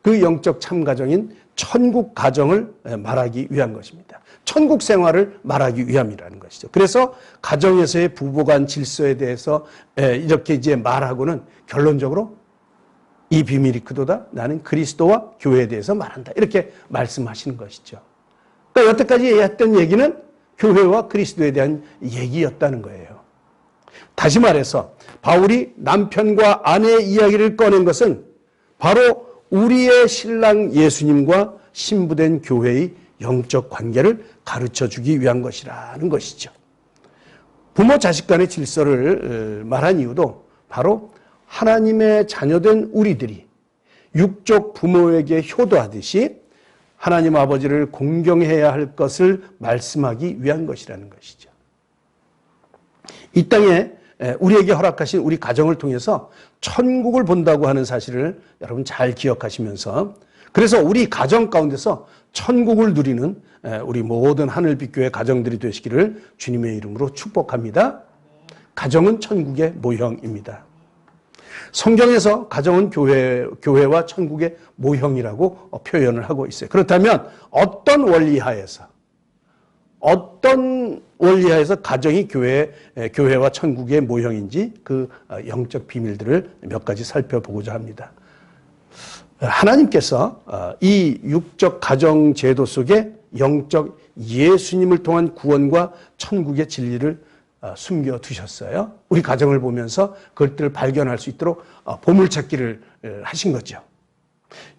그 영적 참가정인 천국 가정을 말하기 위한 것입니다. 천국 생활을 말하기 위함이라는 것이죠. 그래서 가정에서의 부부간 질서에 대해서 이렇게 이제 말하고는 결론적으로 이 비밀이 크도다. 나는 그리스도와 교회에 대해서 말한다. 이렇게 말씀하시는 것이죠. 그러니까 여태까지 했던 얘기는 교회와 그리스도에 대한 얘기였다는 거예요. 다시 말해서 바울이 남편과 아내의 이야기를 꺼낸 것은 바로 우리의 신랑 예수님과 신부된 교회의 영적 관계를 가르쳐주기 위한 것이라는 것이죠. 부모 자식 간의 질서를 말한 이유도 바로 하나님의 자녀된 우리들이 육적 부모에게 효도하듯이 하나님 아버지를 공경해야 할 것을 말씀하기 위한 것이라는 것이죠. 이 땅에 우리에게 허락하신 우리 가정을 통해서 천국을 본다고 하는 사실을 여러분 잘 기억하시면서, 그래서 우리 가정 가운데서 천국을 누리는 우리 모든 하늘빛 교회 가정들이 되시기를 주님의 이름으로 축복합니다. 가정은 천국의 모형입니다. 성경에서 가정은 교회와 천국의 모형이라고 표현을 하고 있어요. 그렇다면 어떤 원리하에서 가정이 교회와 천국의 모형인지 그 영적 비밀들을 몇 가지 살펴보고자 합니다. 하나님께서 이 육적 가정 제도 속에 영적 예수님을 통한 구원과 천국의 진리를 숨겨두셨어요. 우리 가정을 보면서 그것들을 발견할 수 있도록 보물찾기를 하신 거죠.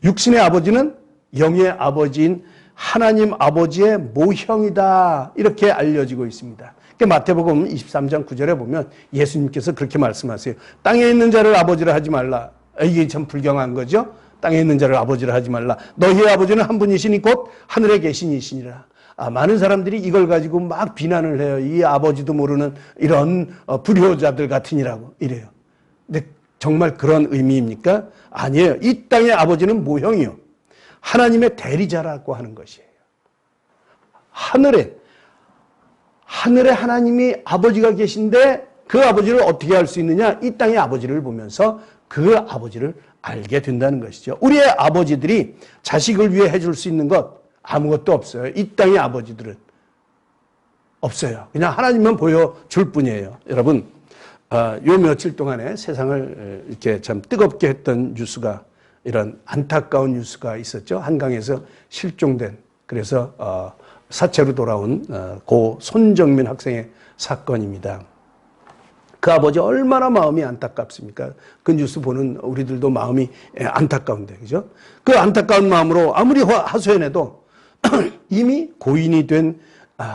육신의 아버지는 영의 아버지인 하나님 아버지의 모형이다, 이렇게 알려지고 있습니다. 마태복음 23장 9절에 보면 예수님께서 그렇게 말씀하세요. 땅에 있는 자를 아버지라 하지 말라. 이게 참 불경한 거죠. 땅에 있는 자를 아버지라 하지 말라. 너희의 아버지는 한 분이시니 곧 하늘에 계신 이시니라. 많은 사람들이 이걸 가지고 막 비난을 해요. 이 아버지도 모르는 이런 불효자들 같으니라고 이래요. 근데 정말 그런 의미입니까? 아니에요. 이 땅의 아버지는 모형이요, 하나님의 대리자라고 하는 것이에요. 하늘에 하나님이 아버지가 계신데 그 아버지를 어떻게 알 수 있느냐? 이 땅의 아버지를 보면서 그 아버지를 알게 된다는 것이죠. 우리의 아버지들이 자식을 위해 해줄 수 있는 것 아무것도 없어요. 이 땅의 아버지들은 없어요. 그냥 하나님만 보여줄 뿐이에요. 여러분, 요 며칠 동안에 세상을 이렇게 참 뜨겁게 했던 뉴스가, 이런 안타까운 뉴스가 있었죠. 한강에서 실종된, 그래서 사체로 돌아온 고 손정민 학생의 사건입니다. 그 아버지 얼마나 마음이 안타깝습니까? 그 뉴스 보는 우리들도 마음이 안타까운데, 그죠? 그 안타까운 마음으로 아무리 하소연해도 이미 고인이 된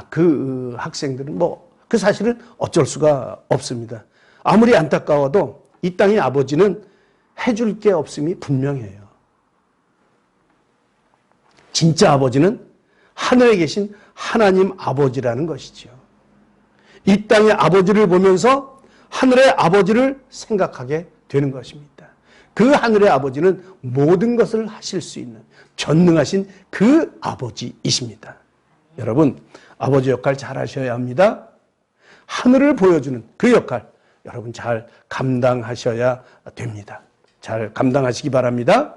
그 학생들은 그 사실은 어쩔 수가 없습니다. 아무리 안타까워도 이 땅의 아버지는 해줄 게 없음이 분명해요. 진짜 아버지는 하늘에 계신 하나님 아버지라는 것이죠. 이 땅의 아버지를 보면서 하늘의 아버지를 생각하게 되는 것입니다. 그 하늘의 아버지는 모든 것을 하실 수 있는 전능하신 그 아버지이십니다. 여러분, 아버지 역할 잘 하셔야 합니다. 하늘을 보여주는 그 역할 여러분 잘 감당하셔야 됩니다. 잘 감당하시기 바랍니다.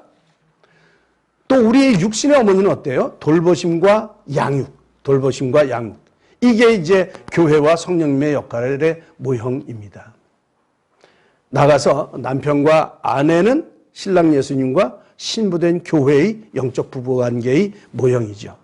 또 우리의 육신의 어머니는 어때요? 돌보심과 양육. 이게 이제 교회와 성령님의 역할의 모형입니다. 나가서 남편과 아내는 신랑 예수님과 신부된 교회의 영적 부부관계의 모형이죠.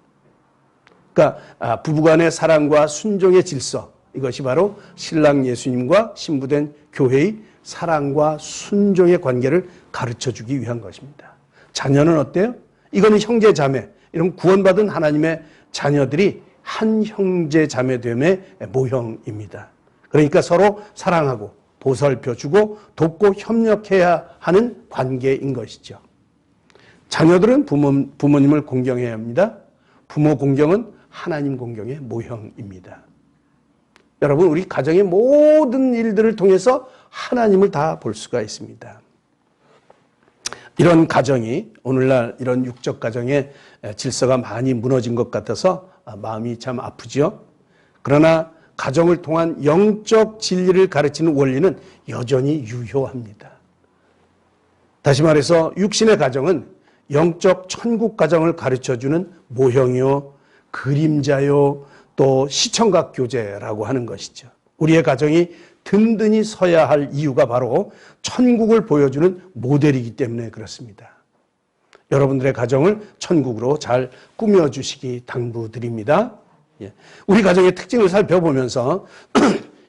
그러니까 부부간의 사랑과 순종의 질서, 이것이 바로 신랑 예수님과 신부된 교회의 사랑과 순종의 관계를 가르쳐주기 위한 것입니다. 자녀는 어때요? 이거는 형제 자매, 이런 구원받은 하나님의 자녀들이 한 형제 자매됨의 모형입니다. 그러니까 서로 사랑하고 보살펴주고 돕고 협력해야 하는 관계인 것이죠. 자녀들은 부모님을 공경해야 합니다. 부모 공경은 하나님 공경의 모형입니다. 여러분, 우리 가정의 모든 일들을 통해서 하나님을 다 볼 수가 있습니다. 이런 가정이 오늘날 이런 육적 가정의 질서가 많이 무너진 것 같아서 마음이 참 아프죠. 그러나 가정을 통한 영적 진리를 가르치는 원리는 여전히 유효합니다. 다시 말해서 육신의 가정은 영적 천국 가정을 가르쳐주는 모형이요, 그림자요, 또 시청각 교재라고 하는 것이죠. 우리의 가정이 든든히 서야 할 이유가 바로 천국을 보여주는 모델이기 때문에 그렇습니다. 여러분들의 가정을 천국으로 잘 꾸며주시기 당부드립니다. 우리 가정의 특징을 살펴보면서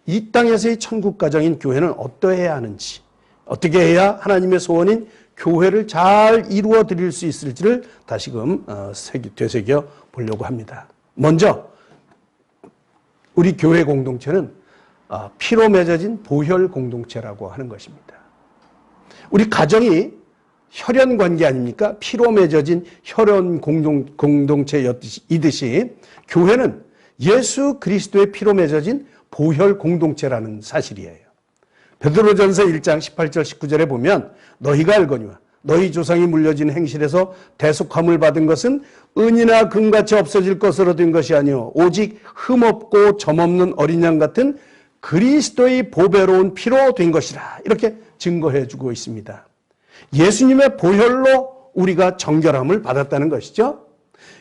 이 땅에서의 천국 가정인 교회는 어떠해야 하는지, 어떻게 해야 하나님의 소원인 교회를 잘 이루어 드릴 수 있을지를 다시금 되새겨 보려고 합니다. 먼저 우리 교회 공동체는 피로 맺어진 보혈 공동체라고 하는 것입니다. 우리 가정이 혈연 관계 아닙니까? 피로 맺어진 혈연 공동체이듯이 교회는 예수 그리스도의 피로 맺어진 보혈 공동체라는 사실이에요. 베드로전서 1장 18절 19절에 보면 너희가 알거니와 너희 조상이 물려진 행실에서 대속함을 받은 것은 은이나 금같이 없어질 것으로 된 것이 아니요 오직 흠없고 점없는 어린 양 같은 그리스도의 보배로운 피로 된 것이라, 이렇게 증거해 주고 있습니다. 예수님의 보혈로 우리가 정결함을 받았다는 것이죠.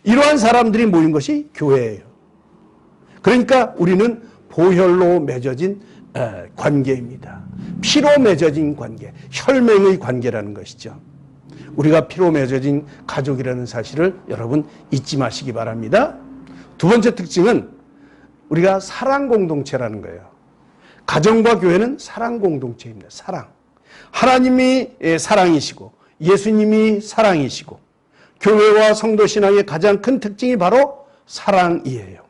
이러한 사람들이 모인 것이 교회예요. 그러니까 우리는 보혈로 맺어진 관계입니다. 피로 맺어진 관계, 혈맹의 관계라는 것이죠. 우리가 피로 맺어진 가족이라는 사실을 여러분 잊지 마시기 바랍니다. 두 번째 특징은 우리가 사랑 공동체라는 거예요. 가정과 교회는 사랑 공동체입니다. 사랑. 하나님이 사랑이시고 예수님이 사랑이시고 교회와 성도 신앙의 가장 큰 특징이 바로 사랑이에요.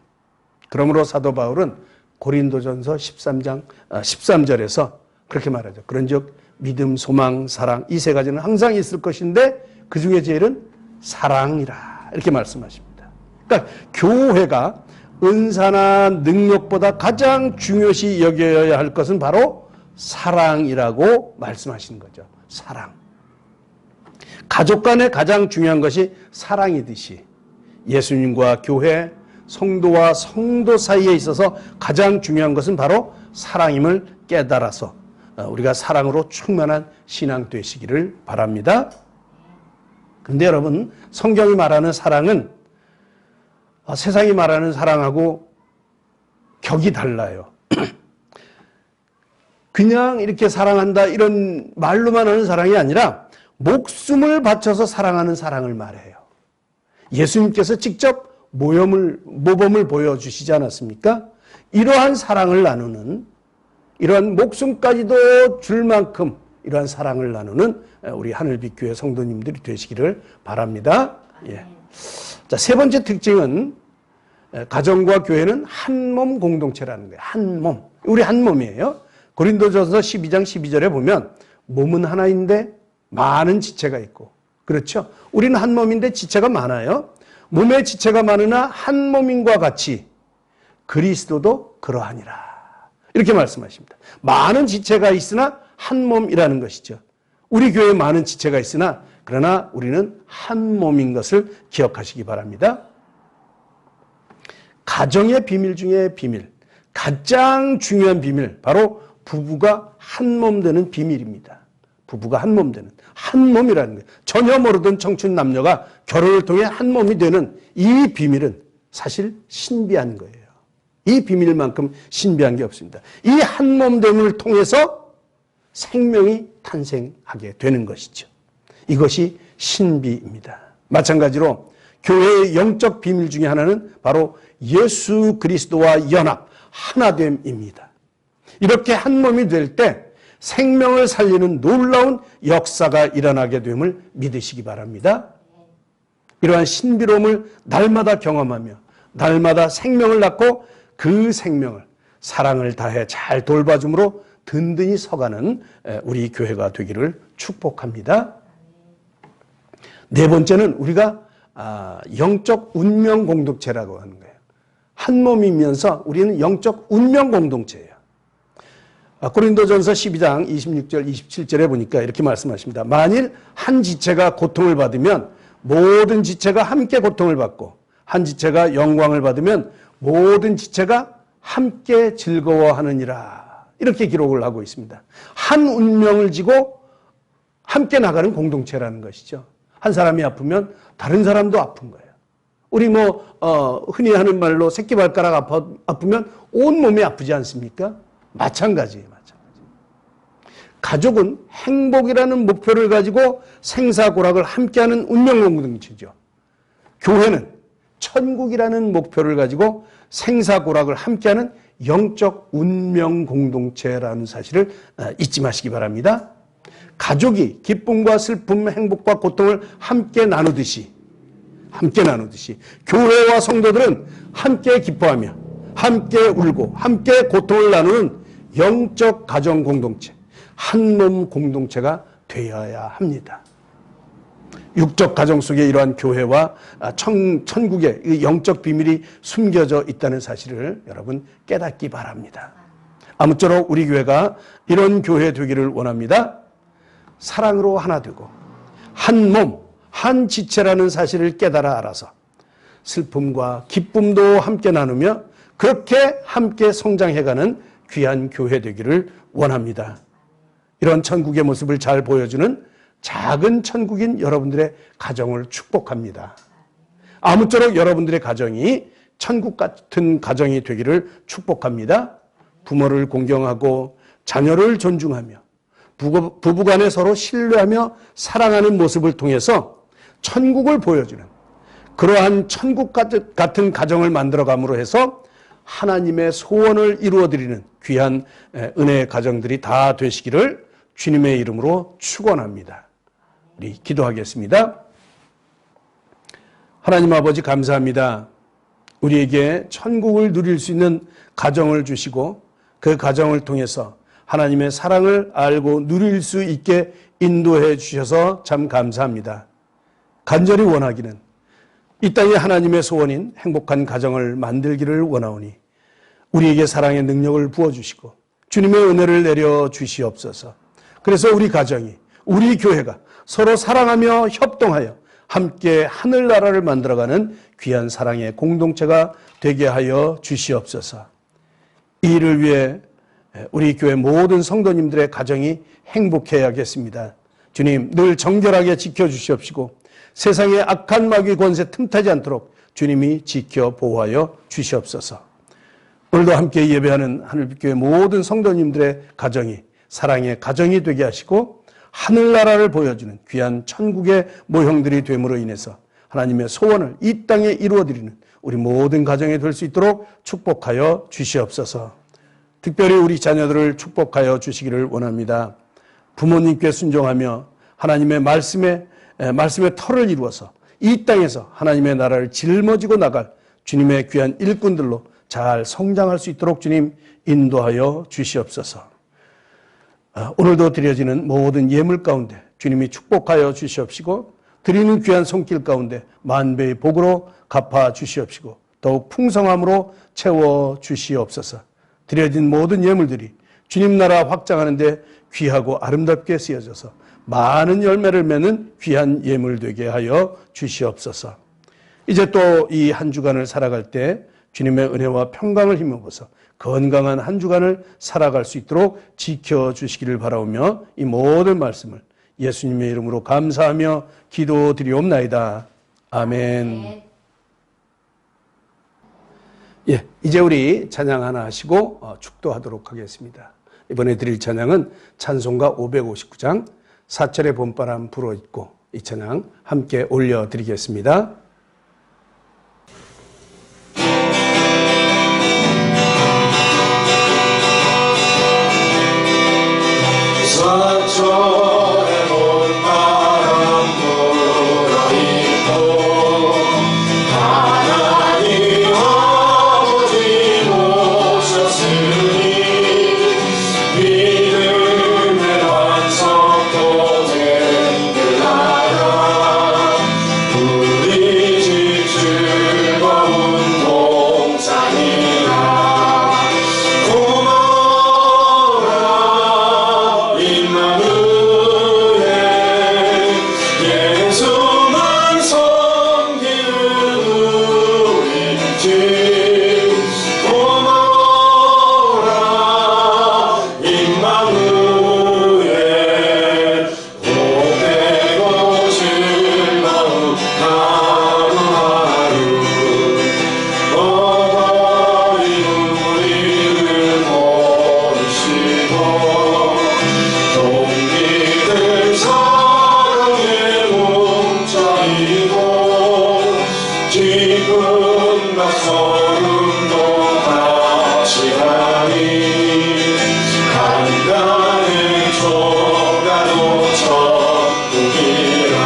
그러므로 사도 바울은 고린도전서 13장 13절에서 그렇게 말하죠. 그런즉 믿음, 소망, 사랑, 이 세 가지는 항상 있을 것인데 그 중에 제일은 사랑이라, 이렇게 말씀하십니다. 그러니까 교회가 은사나 능력보다 가장 중요시 여겨야 할 것은 바로 사랑이라고 말씀하시는 거죠. 사랑. 가족 간에 가장 중요한 것이 사랑이듯이 예수님과 교회, 성도와 성도 사이에 있어서 가장 중요한 것은 바로 사랑임을 깨달아서 우리가 사랑으로 충만한 신앙 되시기를 바랍니다. 그런데 여러분, 성경이 말하는 사랑은 세상이 말하는 사랑하고 격이 달라요. 그냥 이렇게 사랑한다 이런 말로만 하는 사랑이 아니라 목숨을 바쳐서 사랑하는 사랑을 말해요. 예수님께서 직접 모범을 보여주시지 않았습니까? 이러한 사랑을 나누는, 이러한 목숨까지도 줄 만큼 이러한 사랑을 나누는 우리 하늘빛 교회 성도님들이 되시기를 바랍니다. 예. 자, 세 번째 특징은 가정과 교회는 한 몸 공동체라는 거예요. 한 몸. 우리 한 몸이에요. 고린도전서 12장 12절에 보면 몸은 하나인데 많은 지체가 있고, 그렇죠? 우리는 한 몸인데 지체가 많아요. 몸의 지체가 많으나 한 몸인과 같이 그리스도도 그러하니라, 이렇게 말씀하십니다. 많은 지체가 있으나 한 몸이라는 것이죠. 우리 교회에 많은 지체가 있으나 그러나 우리는 한 몸인 것을 기억하시기 바랍니다. 가정의 비밀 중에 비밀, 가장 중요한 비밀, 바로 부부가 한 몸 되는 비밀입니다. 부부가 한 몸 되는, 한 몸이라는 거예요. 전혀 모르던 청춘 남녀가 결혼을 통해 한 몸이 되는 이 비밀은 사실 신비한 거예요. 이 비밀만큼 신비한 게 없습니다. 이 한 몸됨을 통해서 생명이 탄생하게 되는 것이죠. 이것이 신비입니다. 마찬가지로 교회의 영적 비밀 중에 하나는 바로 예수 그리스도와 연합, 하나됨입니다. 이렇게 한 몸이 될 때 생명을 살리는 놀라운 역사가 일어나게 됨을 믿으시기 바랍니다. 이러한 신비로움을 날마다 경험하며 날마다 생명을 낳고 그 생명을 사랑을 다해 잘 돌봐줌으로 든든히 서가는 우리 교회가 되기를 축복합니다. 네 번째는 우리가 영적 운명 공동체라고 하는 거예요. 한 몸이면서 우리는 영적 운명 공동체예요. 고린도전서 12장 26절 27절에 보니까 이렇게 말씀하십니다. 만일 한 지체가 고통을 받으면 모든 지체가 함께 고통을 받고 한 지체가 영광을 받으면 모든 지체가 함께 즐거워하느니라. 이렇게 기록을 하고 있습니다. 한 운명을 지고 함께 나가는 공동체라는 것이죠. 한 사람이 아프면 다른 사람도 아픈 거예요. 우리 흔히 하는 말로 새끼발가락 아프면 온몸이 아프지 않습니까? 마찬가지예요. 가족은 행복이라는 목표를 가지고 생사고락을 함께하는 운명 공동체죠. 교회는 천국이라는 목표를 가지고 생사고락을 함께하는 영적 운명 공동체라는 사실을 잊지 마시기 바랍니다. 가족이 기쁨과 슬픔, 행복과 고통을 함께 나누듯이 교회와 성도들은 함께 기뻐하며 함께 울고 함께 고통을 나누는 영적 가정 공동체, 한몸 공동체가 되어야 합니다. 육적 가정 속에 이러한 교회와 천국의 영적 비밀이 숨겨져 있다는 사실을 여러분 깨닫기 바랍니다. 아무쪼록 우리 교회가 이런 교회 되기를 원합니다. 사랑으로 하나 되고 한 몸, 한 지체라는 사실을 깨달아 알아서 슬픔과 기쁨도 함께 나누며 그렇게 함께 성장해가는 귀한 교회 되기를 원합니다. 이런 천국의 모습을 잘 보여주는 작은 천국인 여러분들의 가정을 축복합니다. 아무쪼록 여러분들의 가정이 천국 같은 가정이 되기를 축복합니다. 부모를 공경하고 자녀를 존중하며 부부간에 서로 신뢰하며 사랑하는 모습을 통해서 천국을 보여주는 그러한 천국 같은 가정을 만들어감으로 해서 하나님의 소원을 이루어드리는 귀한 은혜의 가정들이 다 되시기를 주님의 이름으로 축원합니다. 우리 기도하겠습니다. 하나님 아버지 감사합니다. 우리에게 천국을 누릴 수 있는 가정을 주시고 그 가정을 통해서 하나님의 사랑을 알고 누릴 수 있게 인도해 주셔서 참 감사합니다. 간절히 원하기는 이 땅에 하나님의 소원인 행복한 가정을 만들기를 원하오니 우리에게 사랑의 능력을 부어주시고 주님의 은혜를 내려 주시옵소서. 그래서 우리 가정이, 우리 교회가 서로 사랑하며 협동하여 함께 하늘나라를 만들어가는 귀한 사랑의 공동체가 되게 하여 주시옵소서. 이 일을 위해 우리 교회 모든 성도님들의 가정이 행복해야겠습니다. 주님, 늘 정결하게 지켜주시옵시고 세상의 악한 마귀 권세 틈타지 않도록 주님이 지켜 보호하여 주시옵소서. 오늘도 함께 예배하는 하늘빛교회 모든 성도님들의 가정이 사랑의 가정이 되게 하시고 하늘나라를 보여주는 귀한 천국의 모형들이 됨으로 인해서 하나님의 소원을 이 땅에 이루어드리는 우리 모든 가정이 될 수 있도록 축복하여 주시옵소서. 특별히 우리 자녀들을 축복하여 주시기를 원합니다. 부모님께 순종하며 하나님의 말씀의 터를 이루어서 이 땅에서 하나님의 나라를 짊어지고 나갈 주님의 귀한 일꾼들로 잘 성장할 수 있도록 주님 인도하여 주시옵소서. 오늘도 드려지는 모든 예물 가운데 주님이 축복하여 주시옵시고 드리는 귀한 손길 가운데 만배의 복으로 갚아 주시옵시고 더욱 풍성함으로 채워 주시옵소서. 드려진 모든 예물들이 주님 나라 확장하는 데 귀하고 아름답게 쓰여져서 많은 열매를 맺는 귀한 예물 되게 하여 주시옵소서. 이제 또 이 한 주간을 살아갈 때 주님의 은혜와 평강을 힘입어서 건강한 한 주간을 살아갈 수 있도록 지켜주시기를 바라오며 이 모든 말씀을 예수님의 이름으로 감사하며 기도드리옵나이다. 아멘. 예, 이제 우리 찬양 하나 하시고 축도하도록 하겠습니다. 이번에 드릴 찬양은 찬송가 559장 사철의 봄바람 불어있고 이 찬양 함께 올려드리겠습니다. 사철의 봄바람 불어있고 하나님 동리들 사랑에 뭉쳐있고 기쁨과 소름도 같이 하니 간단히 조가도 천국이라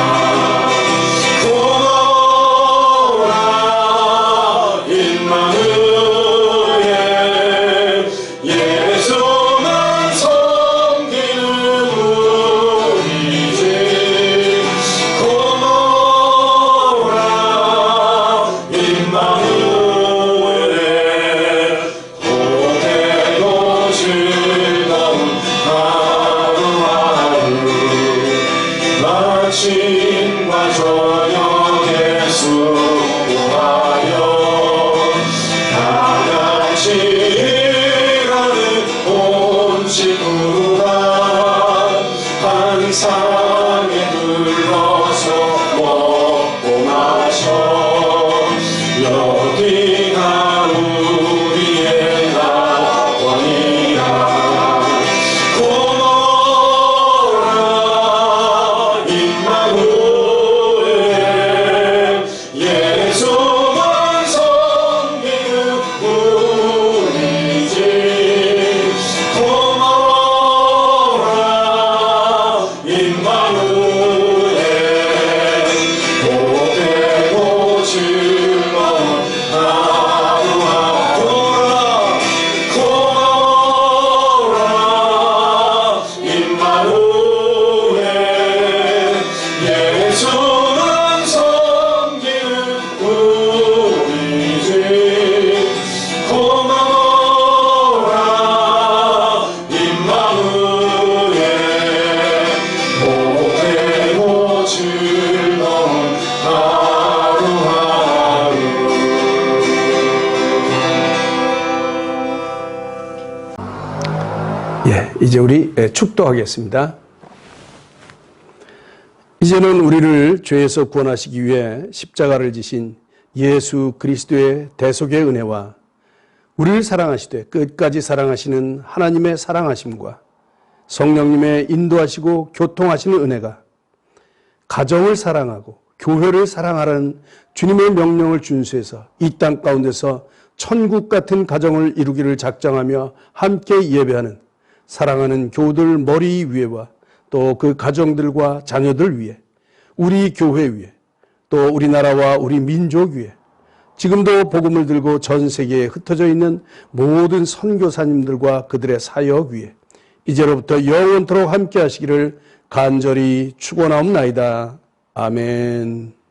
고마워라 임마누엘 예수만 섬기는 우리지 고마워라 임마누엘 고되고 즐거운 하루하루 아침과 저녁에 수고하여 다같이 일하는 온 식구가 한 상에 둘러서 먹고 마셔 여기가 우리의 낙원이라 고마워라 임마누엘 예수만 섬기는 우리지 고마워라 임마누엘 고되고 즐거운 하루하루 고마워라 임마누엘 예수만 섬기는 우리지 고마워라 임마누엘 고되고 즐거운 하루하루 이제 우리 축도하겠습니다. 이제는 우리를 죄에서 구원하시기 위해 십자가를 지신 예수 그리스도의 대속의 은혜와 우리를 사랑하시되 끝까지 사랑하시는 하나님의 사랑하심과 성령님의 인도하시고 교통하시는 은혜가 가정을 사랑하고 교회를 사랑하라는 주님의 명령을 준수해서 이 땅 가운데서 천국 같은 가정을 이루기를 작정하며 함께 예배하는 사랑하는 교우들 머리 위에와 또 그 가정들과 자녀들 위에 우리 교회 위에 또 우리나라와 우리 민족 위에 지금도 복음을 들고 전 세계에 흩어져 있는 모든 선교사님들과 그들의 사역 위에 이제로부터 영원토록 함께 하시기를 간절히 축원하옵나이다. 아멘.